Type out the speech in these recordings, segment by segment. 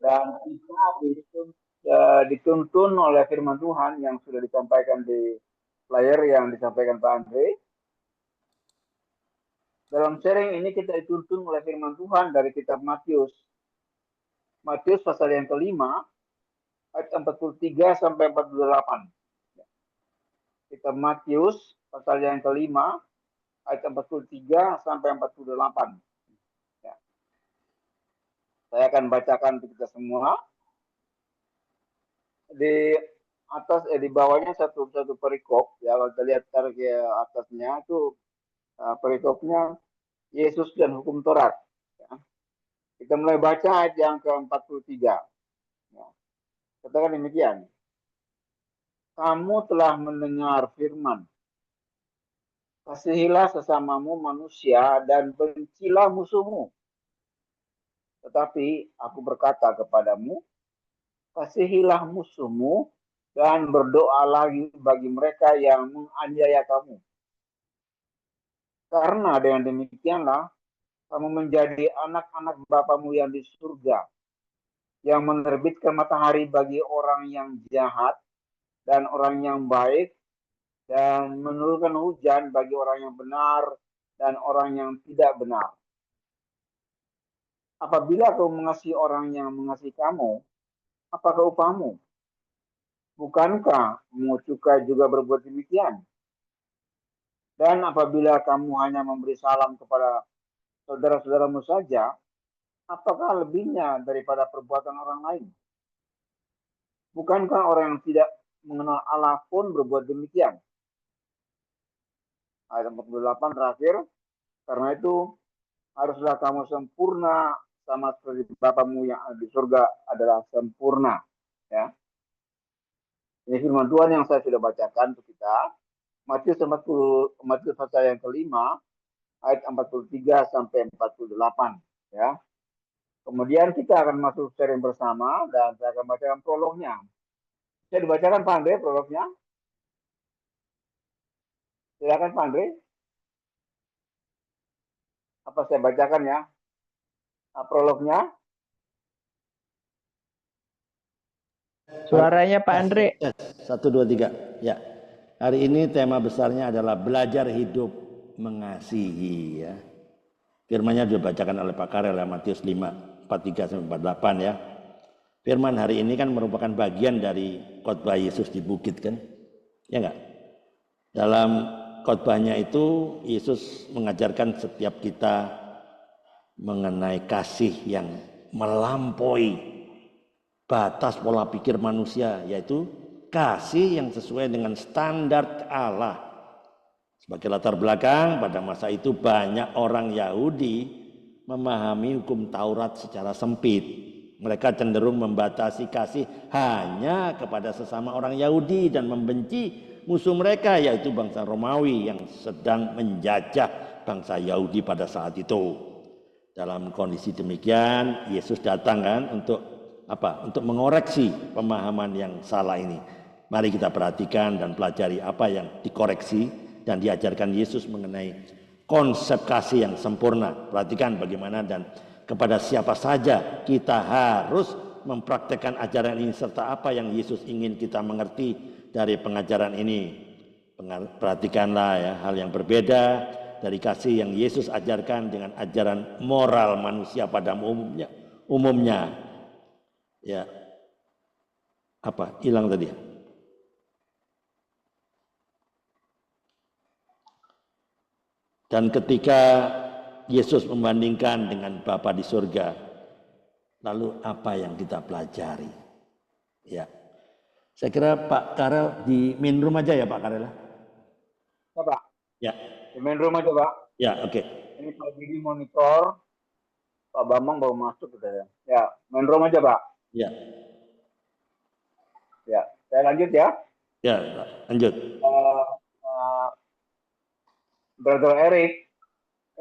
dan kita dituntun oleh firman Tuhan yang sudah disampaikan di layar yang disampaikan Pak Andre. Dalam sharing ini kita dituntun oleh firman Tuhan dari kitab Matius. Matius pasal yang kelima, ayat 43 sampai 48. Kitab Matius pasal yang kelima, ayat 43 sampai 48. Ya. Saya akan bacakan untuk kita semua. Di atas, di bawahnya satu perikop. Ya, kalau kita lihat ke atasnya itu perikopnya Yesus dan hukum Taurat. Ya. Kita mulai baca ayat yang ke-43. Ya. Katakan demikian. Kamu telah mendengar firman. Kasihilah sesamamu manusia dan bencilah musuhmu. Tetapi aku berkata kepadamu, kasihilah musuhmu dan berdoalah bagi mereka yang menganiaya kamu. Karena dengan demikianlah kamu menjadi anak-anak Bapamu yang di surga, yang menerbitkan matahari bagi orang yang jahat dan orang yang baik, dan menurunkan hujan bagi orang yang benar dan orang yang tidak benar. Apabila kamu mengasihi orang yang mengasihi kamu, apakah upahmu? Bukankah kamu juga berbuat demikian? Dan apabila kamu hanya memberi salam kepada saudara-saudaramu saja, apakah lebihnya daripada perbuatan orang lain? Bukankah orang yang tidak mengenal Allah pun berbuat demikian? Ayat 48 terakhir, karena itu haruslah kamu sempurna sama seperti Bapamu yang ada di surga adalah sempurna. Ya. Ini firman Tuhan yang saya sudah bacakan untuk kita. Matius pasal yang kelima, ayat 43 sampai 48. Ya. Kemudian kita akan masuk sharing bersama dan saya akan bacakan prolognya. Saya dibacakan Pak Andre prolognya. Silakan Pak Andre. Apa saya bacakan ya? Prolognya. Suaranya Pak Andre. 1, 2, 3. Ya. Hari ini tema besarnya adalah belajar hidup mengasihi ya. Firman-nya sudah dibacakan oleh Pak Karel ya, Matius 5, 43 sampai 48 ya. Firman hari ini kan merupakan bagian dari khotbah Yesus di bukit kan? Ya enggak? Dalam khotbahnya itu Yesus mengajarkan setiap kita mengenai kasih yang melampaui batas pola pikir manusia, yaitu kasih yang sesuai dengan standar Allah. Sebagai latar belakang, pada masa itu banyak orang Yahudi memahami hukum Taurat secara sempit. Mereka cenderung membatasi kasih hanya kepada sesama orang Yahudi dan membenci musuh mereka, yaitu bangsa Romawi yang sedang menjajah bangsa Yahudi pada saat itu. Dalam kondisi demikian, Yesus datang kan untuk apa? Untuk mengoreksi pemahaman yang salah ini. Mari kita perhatikan dan pelajari apa yang dikoreksi dan diajarkan Yesus mengenai konsep kasih yang sempurna. Perhatikan bagaimana dan kepada siapa saja kita harus mempraktekkan ajaran ini serta apa yang Yesus ingin kita mengerti dari pengajaran ini. Perhatikanlah ya hal yang berbeda dari kasih yang Yesus ajarkan dengan ajaran moral manusia pada umumnya. Ya. Apa? Hilang tadi. Dan ketika Yesus membandingkan dengan Bapa di surga, lalu apa yang kita pelajari? Ya, saya kira Pak Karel di main room aja ya Pak Karel. Ya Pak. Ya. Di main room aja Pak. Ya, oke. Ini Pak Didi monitor, Pak Bambang baru masuk ya. Ya, main room aja Pak. Ya. Ya, saya lanjut ya. Ya, lanjut. Brother Eric,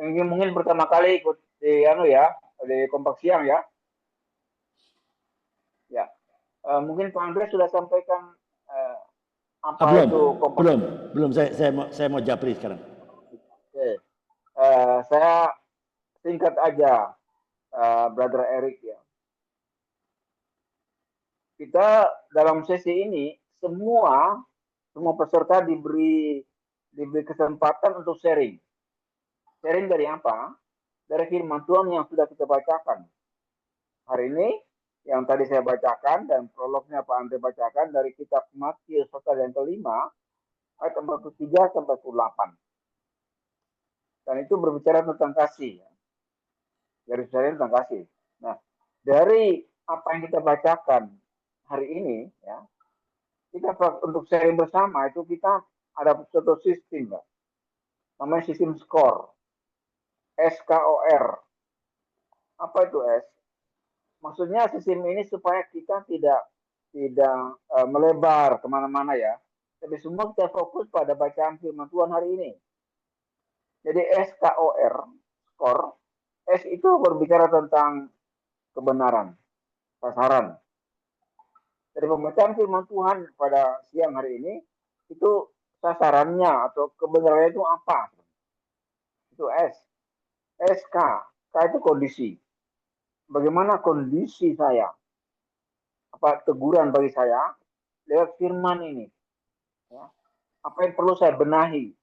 ini mungkin pertama kali ikut di di Kompak Siang ya. Ya, mungkin Pak Andre sudah sampaikan apa belum, itu Kompak. Belum. Saya mau japri sekarang. Oke, saya singkat aja, Brother Eric ya. kita dalam sesi ini semua peserta diberi kesempatan untuk sharing. Sharing dari apa? Dari firman Tuhan yang sudah kita bacakan. Hari ini yang tadi saya bacakan dan prolognya Pak Andre bacakan dari kitab Matius pasal yang kelima ayat 43 sampai 48. Dan itu berbicara tentang kasih. Garis besarnya tentang kasih. Nah, dari apa yang kita bacakan hari ini, ya, kita untuk sharing bersama itu kita ada suatu sistem, ya, namanya sistem skor, SKOR. Apa itu S? Maksudnya sistem ini supaya kita tidak melebar kemana-mana ya, tapi semua kita fokus pada bacaan firman Tuhan hari ini. Jadi SKOR, skor, S itu berbicara tentang kebenaran, sasaran. Dari pembacaan firman Tuhan pada siang hari ini, itu sasarannya atau kebenarannya itu apa? Itu S. SK, K itu kondisi. Bagaimana kondisi saya? Apa teguran bagi saya lewat firman ini? Ya. Apa yang perlu saya benahi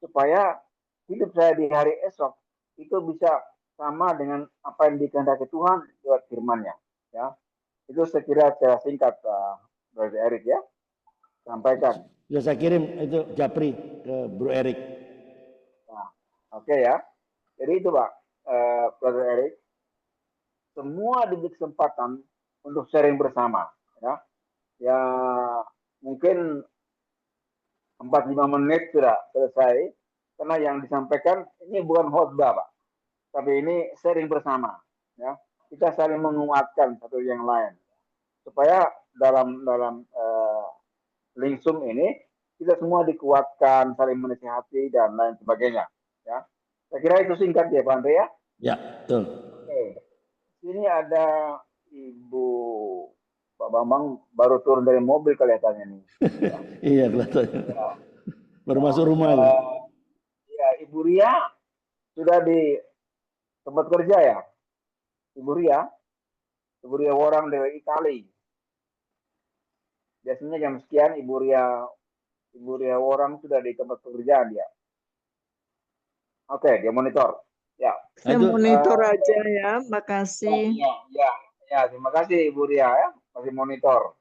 supaya hidup saya di hari esok itu bisa sama dengan apa yang dikehendaki Tuhan lewat firman-Nya. Ya, itu saya kira secara singkat, Brother Eric ya, sampaikan. Sudah saya kirim itu Japri ke Bro Erik. Nah, oke ya. Jadi itu Pak, Brother Eric, semua diberi kesempatan untuk sharing bersama. Ya, ya mungkin 4-5 menit sudah selesai, karena yang disampaikan ini bukan khotbah Pak, tapi ini sharing bersama. Ya, kita saling menguatkan satu yang lain supaya dalam link Zoom ini kita semua dikuatkan, saling menasihati dan lain sebagainya. Ya, saya kira itu singkat ya Pak Andre ya. Ya, betul. Oke, sini ada Ibu Pak Bambang baru turun dari mobil kelihatannya nih. Ya. Iya kelihatannya. Ya. Baru masuk rumah. Ya, Ibu Ria sudah di tempat kerja ya, Ibu Ria orang dari Itali. Biasanya jam sekian Ibu Ria orang sudah di tempat pekerjaan dia. Oke, dia monitor. Ya. Saya monitor aja ya, makasih. Ya, terima kasih Ibu Ria ya, masih monitor.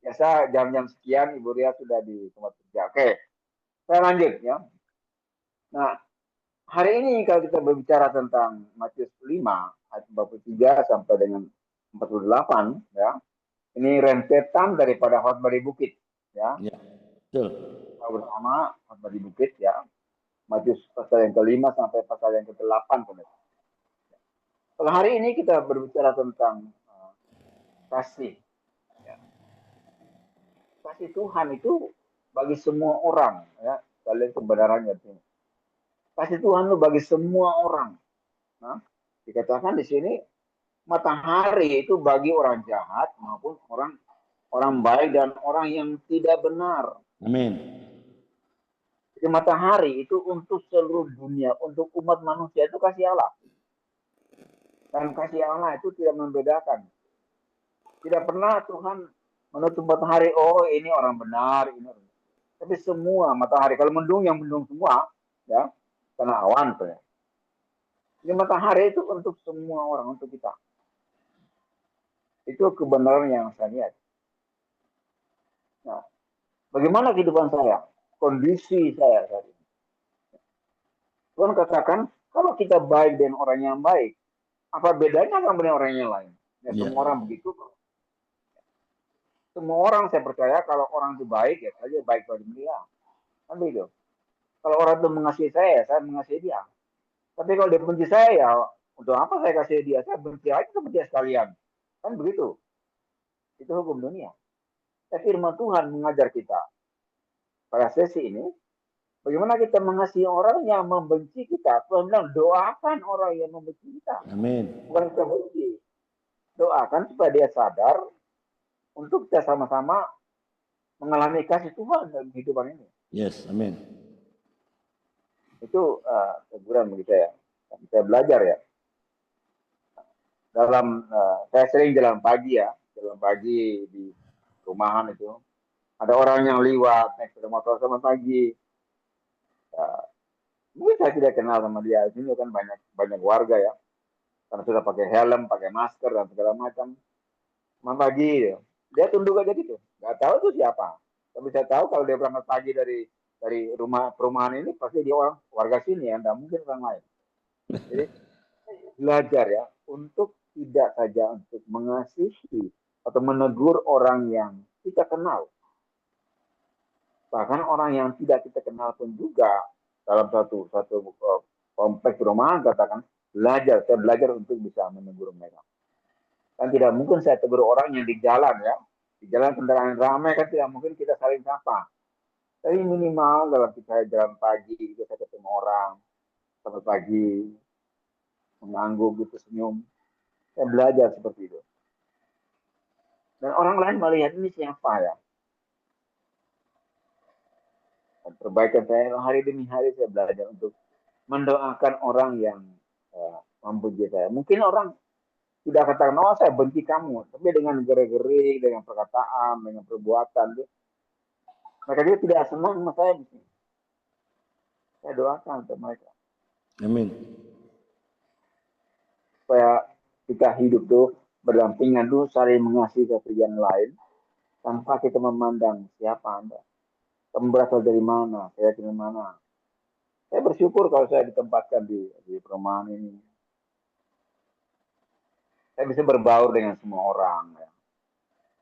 Biasa jam-jam sekian Ibu Ria sudah di tempat kerja. Oke, saya lanjut ya. Nah, hari ini kalau kita berbicara tentang Matius 5 ayat 43 sampai dengan 48 ya. Ini rentetan daripada khotbah di bukit ya. Ya, betul. Kita bersama khotbah di bukit ya. Matius pasal yang ke-5 sampai pasal yang ke-8. Kalau hari ini kita berbicara tentang kasih. Ya. Kasih Tuhan itu bagi semua orang ya. Kalian kebenarannya itu. Kasih Tuhan itu bagi semua orang. Nah, dikatakan di sini matahari itu bagi orang jahat maupun orang baik dan orang yang tidak benar. Amin. Jadi matahari itu untuk seluruh dunia, untuk umat manusia itu kasih Allah. Dan kasih Allah itu tidak membedakan. Tidak pernah Tuhan menutup matahari, oh ini orang benar, ini orang. Tapi semua matahari, kalau mendung yang mendung semua, ya, karena awan tuh ya. Jadi matahari itu untuk semua orang, untuk kita. Itu kebenaran yang saya lihat. Nah, bagaimana kehidupan saya? Kondisi saya saat ini. Tuhan katakan, kalau kita baik dengan orang yang baik, apa bedanya dengan orang yang lain? Ya, semua orang begitu. Semua orang saya percaya kalau orang itu baik, ya saja baik pada dia. Kan begitu. Kalau orang itu mengasihi saya mengasihi dia. Tapi kalau dia benci saya, ya untuk apa saya kasih dia? Saya benci aja sama dia sekalian. Kan begitu. Itu hukum dunia. Tapi firman Tuhan mengajar kita pada sesi ini, bagaimana kita mengasihi orang yang membenci kita. Tuhan bilang, doakan orang yang membenci kita. Amin. Bukan kita benci. Doakan supaya dia sadar untuk kita sama-sama mengalami kasih Tuhan dalam kehidupan ini. Yes, amin. Itu teguran bagi saya. Saya belajar ya. Dalam saya sering jalan pagi ya. jalan pagi di rumahan itu, ada orang yang liwat naik sepeda motor selamat pagi. Ya, mungkin saya tidak kenal sama dia. Di sini kan banyak banyak warga ya, karena sudah pakai helm, pakai masker dan segala macam. Selamat pagi, ya. Dia tunduk aja gitu. Nggak tahu itu siapa. Tapi saya tahu kalau dia berangkat pagi dari rumah perumahan ini pasti dia orang warga sini ya, nggak mungkin orang lain. Jadi belajar ya untuk tidak saja untuk mengasihi atau menegur orang yang kita kenal. Bahkan orang yang tidak kita kenal pun juga dalam satu kompleks perumahan katakan saya belajar untuk bisa menegur mereka. Kan tidak mungkin saya tegur orang yang di jalan ya, di jalan kendaraan ramai kan tidak mungkin kita saling sapa. Tapi minimal dalam kita jalan pagi kita ketemu orang, selamat pagi, mengangguk gitu senyum. Saya belajar seperti itu. Dan orang lain melihat ini siapa ya. Dan perbaikan saya hari demi hari saya belajar untuk mendoakan orang yang mempuji saya. Mungkin orang tidak katakan, oh saya benci kamu. Tapi dengan gerak-gerik, dengan perkataan, dengan perbuatan. Mereka dia tidak senang sama saya. Saya doakan untuk mereka. Amin. Supaya kita hidup tuh berdampingan tuh saling mengasihi satu yang lain tanpa kita memandang siapa Anda. Kamu berasal dari mana? Saya dari mana? Saya bersyukur kalau saya ditempatkan di perumahan ini. Saya bisa berbaur dengan semua orang. Ya.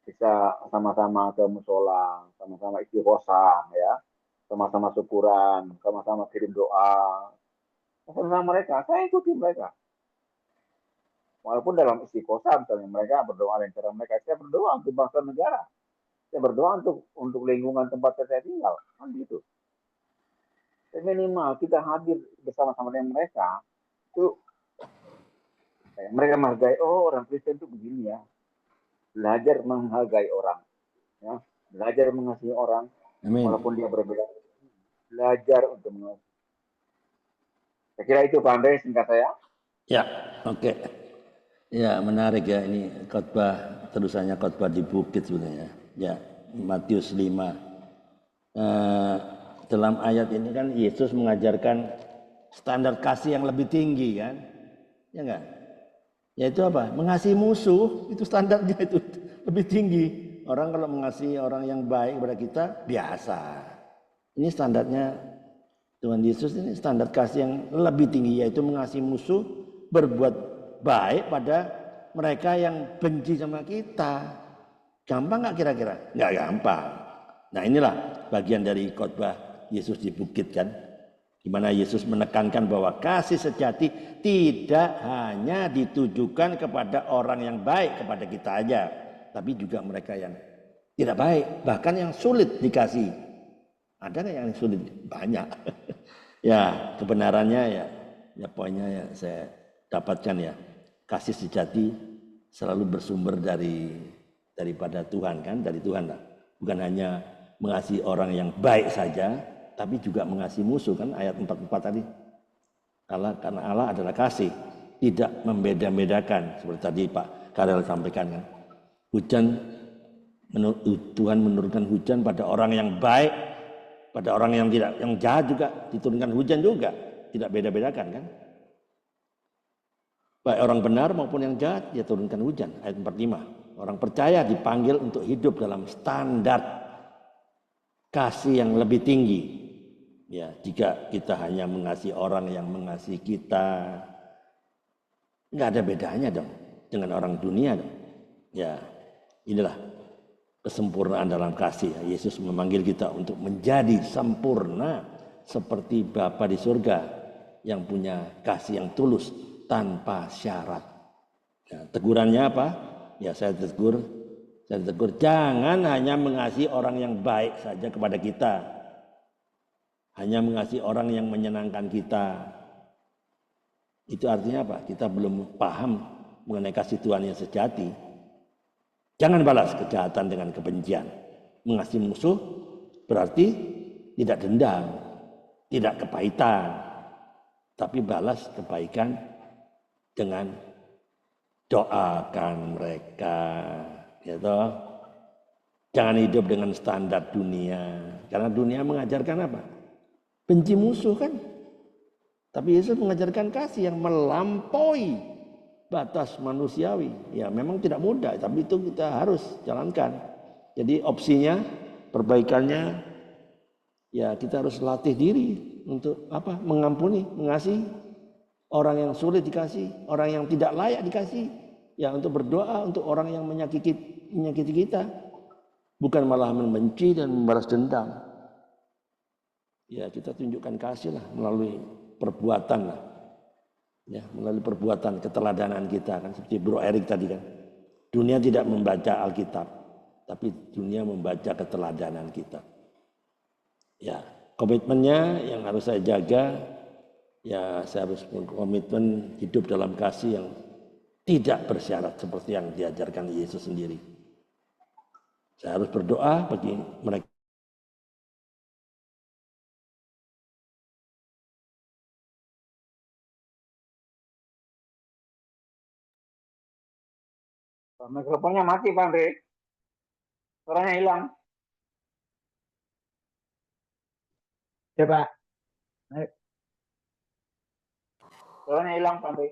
Bisa sama-sama ke musola, sama-sama istighosah, ya, sama-sama syukuran, sama-sama kirim doa. Sama mereka, saya ikuti mereka. Walaupun dalam istighosah, misalnya mereka berdoa dengan cara mereka, saya berdoa untuk bangsa negara. Saya berdoa untuk lingkungan tempat saya tinggal, kan gitu. Minimal kita hadir bersama-sama dengan mereka, itu mereka menghargai, oh orang Kristen itu begini ya. Belajar menghargai orang, ya. Belajar mengasihi orang, Amin. walaupun dia berbeda. Belajar untuk mengasihi. Saya kira itu Pak Andre singkat saya. Ya, oke. Ya, menarik ya ini khotbah terusannya khotbah di bukit sebenarnya. Ya, Matius 5. Dalam ayat ini kan Yesus mengajarkan standar kasih yang lebih tinggi kan? Ya enggak? Yaitu apa? Mengasihi musuh, itu standarnya itu lebih tinggi. Orang kalau mengasihi orang yang baik kepada kita biasa. Ini standarnya Tuhan Yesus, ini standar kasih yang lebih tinggi, yaitu mengasihi musuh, berbuat baik pada mereka yang benci sama kita. Gampang nggak kira-kira? Nggak gampang. Nah inilah bagian dari khotbah Yesus di bukit kan, di mana Yesus menekankan bahwa kasih sejati tidak hanya ditujukan kepada orang yang baik kepada kita aja, tapi juga mereka yang tidak baik, bahkan yang sulit dikasih. Ada nggak yang sulit? Banyak. Ya kebenarannya ya poinnya ya saya dapatkan ya, kasih sejati selalu bersumber daripada Tuhan kan, dari Tuhan lah. Bukan hanya mengasihi orang yang baik saja, tapi juga mengasihi musuh kan, ayat 44 tadi. Karena Allah adalah kasih, tidak membeda-bedakan seperti tadi Pak Karel sampaikan kan. Tuhan menurunkan hujan pada orang yang baik, pada orang yang tidak, yang jahat juga diturunkan hujan juga, tidak beda-bedakan kan. Baik orang benar maupun yang jahat dia turunkan hujan, ayat 45. Orang percaya dipanggil untuk hidup dalam standar kasih yang lebih tinggi. Ya, jika kita hanya mengasihi orang yang mengasihi kita, nggak ada bedanya dong dengan orang dunia dong. Ya, inilah kesempurnaan dalam kasih. Yesus memanggil kita untuk menjadi sempurna seperti Bapa di surga yang punya kasih yang tulus tanpa syarat. Ya, tegurannya apa? Ya saya tegur, jangan hanya mengasihi orang yang baik saja kepada kita. Hanya mengasihi orang yang menyenangkan kita. Itu artinya apa? Kita belum paham mengenai kasih Tuhan yang sejati. Jangan balas kejahatan dengan kebencian. Mengasihi musuh berarti tidak dendam, tidak kepahitan, tapi balas kebaikan dengan doakan mereka. Ya toh. Jangan hidup dengan standar dunia. Karena dunia mengajarkan apa? Benci musuh kan. Tapi Yesus mengajarkan kasih yang melampaui batas manusiawi. Ya memang tidak mudah, tapi itu kita harus jalankan. Jadi opsinya, perbaikannya, ya kita harus latih diri untuk apa? Mengampuni, mengasihi orang yang sulit dikasih, orang yang tidak layak dikasih. Ya untuk berdoa untuk orang yang menyakiti kita. Bukan malah membenci dan membalas dendam. Ya kita tunjukkan kasih lah melalui perbuatan lah. Ya, melalui perbuatan keteladanan kita kan seperti Bro Erik tadi kan. Dunia tidak membaca Alkitab, tapi dunia membaca keteladanan kita. Ya, komitmennya yang harus saya jaga, ya saya harus komitmen hidup dalam kasih yang tidak bersyarat seperti yang diajarkan Yesus sendiri. Saya harus berdoa bagi mereka. Mikrofonnya mati, Pak Andre. Suaranya hilang. Ya Pak. Suaranya hilang, Pak Andre.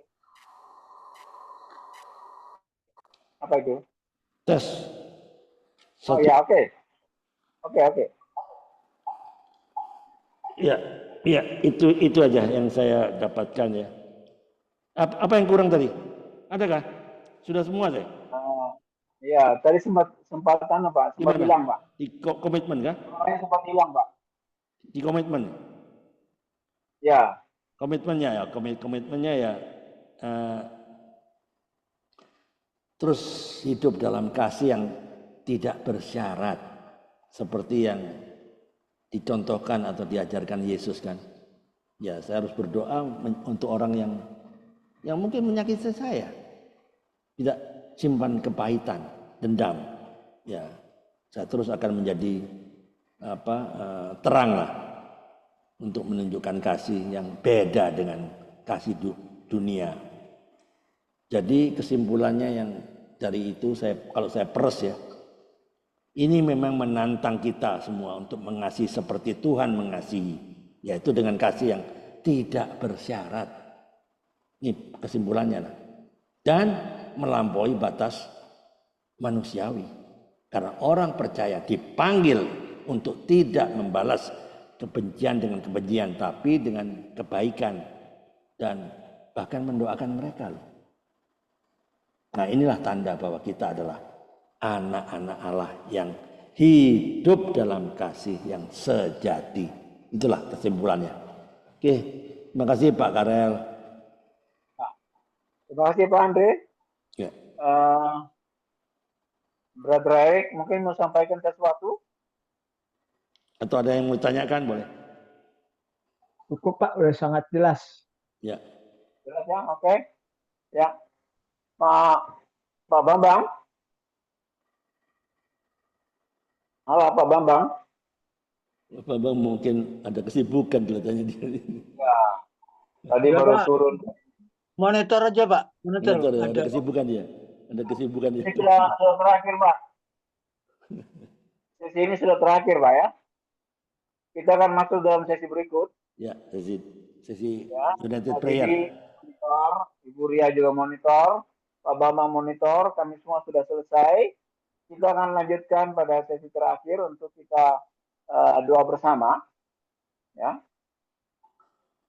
Apa itu? Tes. Oh ya, oke. Oke. Ya, itu aja yang saya dapatkan ya. Apa yang kurang tadi? Adakah? Sudah semua deh. Ya, tadi sempat Pak, sempat hilang, Pak. Di komitmen kah? Sempat hilang, Pak. Di komitmen. Ya. Komitmennya ya terus hidup dalam kasih yang tidak bersyarat seperti yang dicontohkan atau diajarkan Yesus kan. Ya, saya harus berdoa untuk orang yang mungkin menyakiti saya. Tidak simpan kepahitan, dendam. Ya, saya terus akan menjadi terang lah untuk menunjukkan kasih yang beda dengan kasih dunia. Jadi kesimpulannya yang dari itu kalau saya peres ya, ini memang menantang kita semua untuk mengasihi seperti Tuhan mengasihi, yaitu dengan kasih yang tidak bersyarat. Ini kesimpulannya lah. Dan melampaui batas manusiawi. Karena orang percaya dipanggil untuk tidak membalas kebencian dengan kebencian, tapi dengan kebaikan dan bahkan mendoakan mereka loh. Nah inilah tanda bahwa kita adalah anak-anak Allah yang hidup dalam kasih yang sejati. Itulah kesimpulannya. Oke, terima kasih Pak Karel. Terima kasih Pak Andre. Ya. Brother Erik mungkin mau sampaikan sesuatu? Atau ada yang mau tanyakan boleh? Cukup Pak, udah sangat jelas. Ya. Jelas ya, oke. Ya. Pak Bambang. Halo Pak Bambang. Pak Bambang mungkin ada kesibukan kelihatannya dia. Ya. Tadi ya, baru Pak. Turun. Monitor aja Pak. Monitor. Ada kesibukan dia. Ada kesibukan dia. Ini sudah terakhir Pak. Sesi ini sudah terakhir Pak ya. Kita akan masuk dalam sesi berikut. Ya, sesi ya, United Prayer. Monitor, Ibu Ria juga monitor, Pak Bambang monitor, kami semua sudah selesai. Kita akan lanjutkan pada sesi terakhir untuk kita doa bersama. Ya.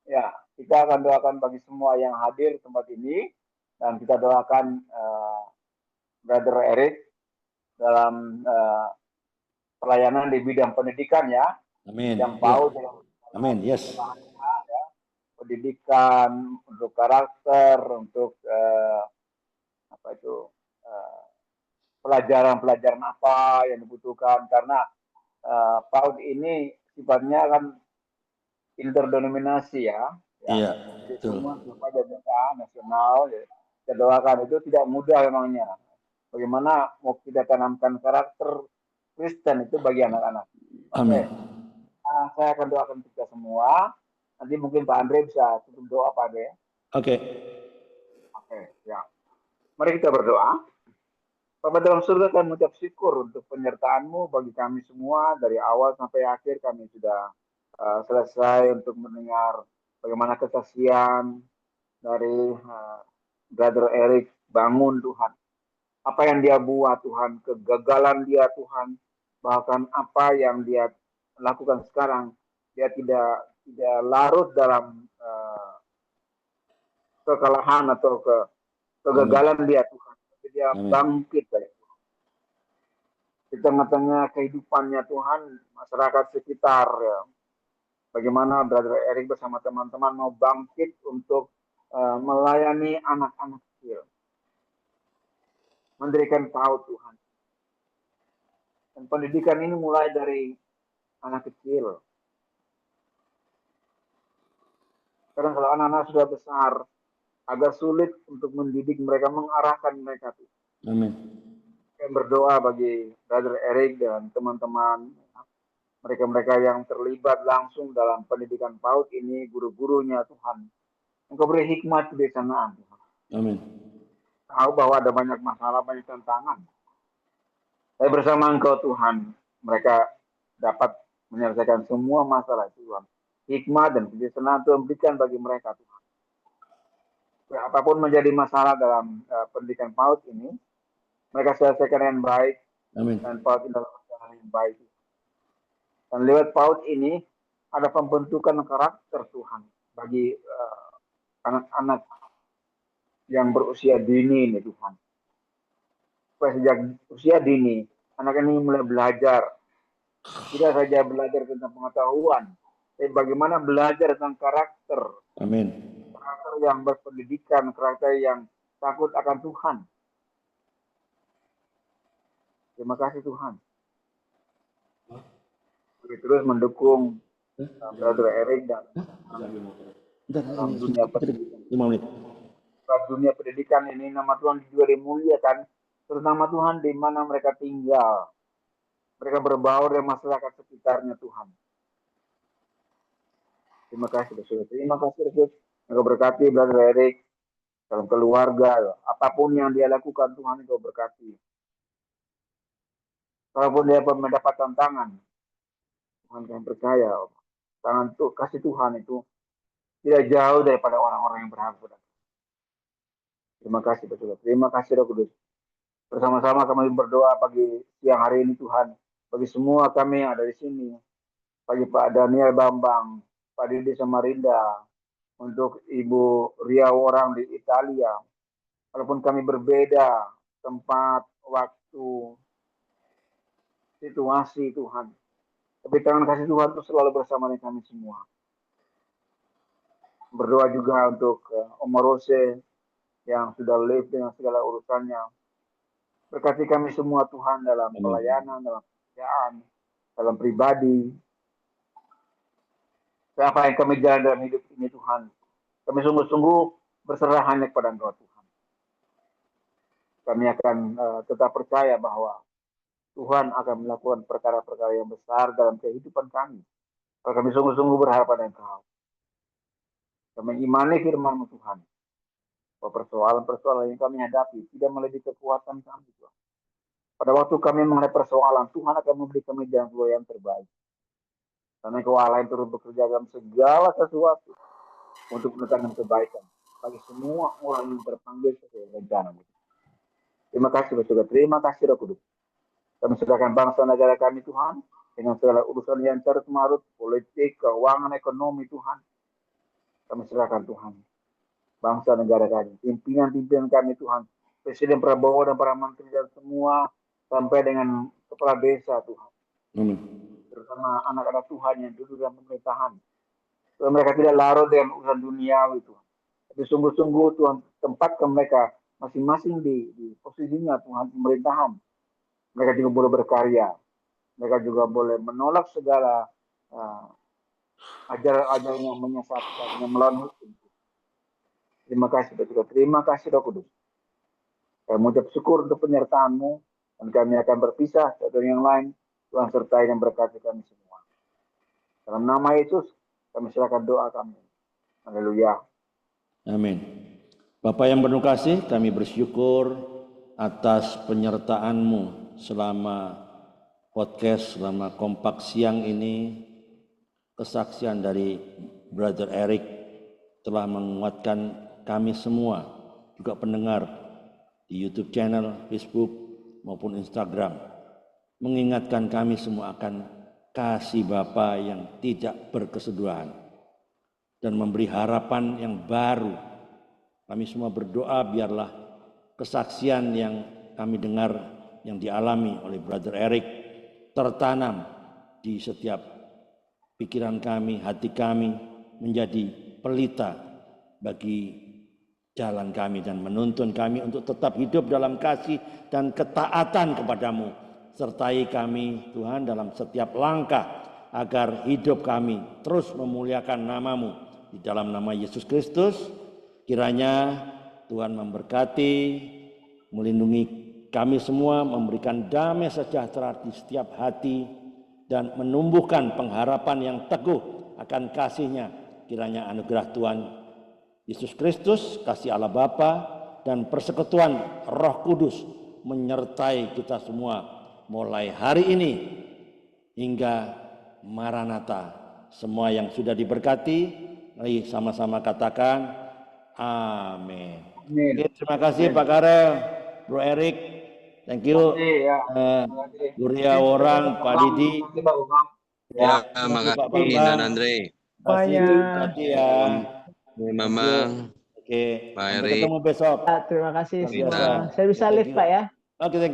Ya, kita akan doakan bagi semua yang hadir di tempat ini dan kita doakan Brother Erik dalam pelayanan di bidang pendidikan ya. Amin. Yang PAUD. Ya. Amin. Yes. Ya. Pendidikan untuk karakter, untuk pelajaran-pelajaran apa yang dibutuhkan karena PAUD ini sifatnya kan interdenominasi ya. Iya, betul. Semua nasional ya. Kita doakan itu tidak mudah memangnya. Bagaimana mau kita tanamkan karakter Kristen itu bagi anak-anak. Amin. Saya akan doakan kita semua. Nanti mungkin Pak Andre bisa tutup doa Pak Andre. Oke. Oke, ya. Mari kita berdoa. Bapa dalam surga, kami mengucap syukur untuk penyertaan-Mu bagi kami semua dari awal sampai akhir. Kami sudah selesai untuk mendengar bagaimana kesaksian dari Brother Eric bangun Tuhan. Apa yang dia buat Tuhan, kegagalan dia Tuhan, bahkan apa yang dia lakukan sekarang, dia tidak larut dalam kekalahan atau kegagalan dia Tuhan. Tapi dia bangkit dari di tengah-tengah kehidupannya Tuhan, masyarakat sekitar ya. Bagaimana Brother Eric bersama teman-teman mau bangkit untuk melayani anak-anak kecil. Mendirikan PAUD Tuhan. Dan pendidikan ini mulai dari anak kecil. Kadang kalau anak-anak sudah besar, agak sulit untuk mendidik mereka, mengarahkan mereka. Amin. Saya berdoa bagi Brother Eric dan teman-teman, mereka-mereka yang terlibat langsung dalam pendidikan PAUD ini, guru-gurunya Tuhan. Engkau beri hikmat kebijaksanaan Tuhan. Amin. Tahu bahwa ada banyak masalah, banyak tantangan. Saya bersama Engkau Tuhan, mereka dapat menyelesaikan semua masalah Tuhan. Hikmat dan kebijaksanaan Tuhan berikan bagi mereka Tuhan. Apapun menjadi masalah dalam pendidikan PAUD ini, mereka selesaikan dengan baik. Amin. Dan PAUD ini dalam jalan yang baik. Dan lewat PAUD ini ada pembentukan karakter Tuhan bagi anak-anak yang berusia dini ini Tuhan. Supaya sejak usia dini, anak ini mulai belajar. Tidak saja belajar tentang pengetahuan, tapi bagaimana belajar tentang karakter. Amin. Karakter yang berpendidikan, karakter yang takut akan Tuhan. Terima kasih Tuhan. Terus mendukung Brother Eric dan dalam dunia pendidikan. 5 menit. Dalam dunia pendidikan ini nama Tuhan juga dimuliakan, terutama Tuhan di mana mereka tinggal. Mereka berbaur dengan masyarakat sekitarnya Tuhan. Terima kasih Tuhan. Terima kasih Tuhan. Engkau berkati Brother Eric dalam keluarga, apapun yang dia lakukan Tuhan Engkau berkati. Walaupun dia mendapat tantangan, Tuhan kami percaya, tangan tuh kasih Tuhan itu tidak jauh daripada orang-orang yang berhak. Terima kasih Tuhan. Terima kasih Roh Kudus. Bersama-sama kami berdoa pagi siang hari ini Tuhan, bagi semua kami yang ada di sini, bagi Pak Daniel Bambang, Pak Didi Samarinda, untuk Ibu Ria Worang di Italia, walaupun kami berbeda tempat, waktu, situasi Tuhan, tapi tangan kasih Tuhan itu selalu bersama dengan kami semua. Berdoa juga untuk Om Rose yang sudah live dengan segala urusannya. Berkati kami semua Tuhan dalam pelayanan, dalam pekerjaan, dalam pribadi. Apa yang kami jalan dalam hidup ini Tuhan, kami sungguh-sungguh berserah hanya kepada Engkau Tuhan. Kami akan tetap percaya bahwa Tuhan akan melakukan perkara-perkara yang besar dalam kehidupan kami. Kalau kami sungguh-sungguh berharap pada Engkau. Kami imani firman-Mu Tuhan. Bahwa persoalan-persoalan yang kami hadapi tidak melebihi kekuatan kami Tuhan. Pada waktu kami menghadapi persoalan, Tuhan akan memberi kami jalan keluar yang terbaik. Karena Engkau Allah yang turut bekerja dalam segala sesuatu untuk mendatangkan kebaikan bagi semua orang yang terpanggil sesuai rencana. Terima kasih Tuhan. Terima kasih Roh Kudus. Kami serahkan bangsa negara kami Tuhan dengan segala urusan yang carut marut, politik, keuangan, ekonomi Tuhan. Kami serahkan Tuhan. Bangsa negara kami, pimpinan-pimpinan kami Tuhan, Presiden Prabowo dan para menteri dan semua sampai dengan kepala desa Tuhan. Terutama anak-anak Tuhan yang duduk dalam pemerintahan. Supaya mereka tidak larut dengan urusan duniawi Tuhan. Tapi sungguh-sungguh Tuhan tempatkan mereka masing-masing di posisinya Tuhan pemerintahan. Mereka juga boleh berkarya. Mereka juga boleh menolak segala ajaran-ajaran yang menyesatkan, yang melawan hukum. Terima kasih Tuhan. Terima kasih Roh Kudus. Kami mengucap syukur untuk penyertaan-Mu dan kami akan berpisah satu yang lain. Tuhan sertai dan berkati kami semua. Dalam nama Yesus kami serahkan doa kami. Haleluya. Amin. Bapak yang penuh kasih, kami bersyukur atas penyertaanmu selama podcast, selama kompak siang ini. Kesaksian dari Brother Eric telah menguatkan kami semua, juga pendengar di YouTube channel, Facebook maupun Instagram, mengingatkan kami semua akan kasih Bapa yang tidak berkesudahan dan memberi harapan yang baru. Kami semua berdoa biarlah kesaksian yang kami dengar, yang dialami oleh Brother Eric, tertanam di setiap pikiran kami, hati kami, menjadi pelita bagi jalan kami dan menuntun kami untuk tetap hidup dalam kasih dan ketaatan kepadamu. Sertai kami Tuhan dalam setiap langkah agar hidup kami terus memuliakan namamu. Di dalam nama Yesus Kristus, kiranya Tuhan memberkati, melindungi kami semua, memberikan damai sejahtera di setiap hati, dan menumbuhkan pengharapan yang teguh akan kasih-Nya. Kiranya anugerah Tuhan Yesus Kristus, kasih Allah Bapa, dan persekutuan Roh Kudus menyertai kita semua mulai hari ini hingga Maranatha. Semua yang sudah diberkati, mari sama-sama katakan amin. Oke, terima kasih Pak Karel, Bro Eric, thank you. Guria Orang, Pak Didi. Ya, makasih Dan Andre. Terima kasih ya. Mamang. Oke, Pak sampai Eric. ketemu besok. Terima kasih Luar biasa. semua. Saya bisa Thank live you. Pak ya. Oke, thank you.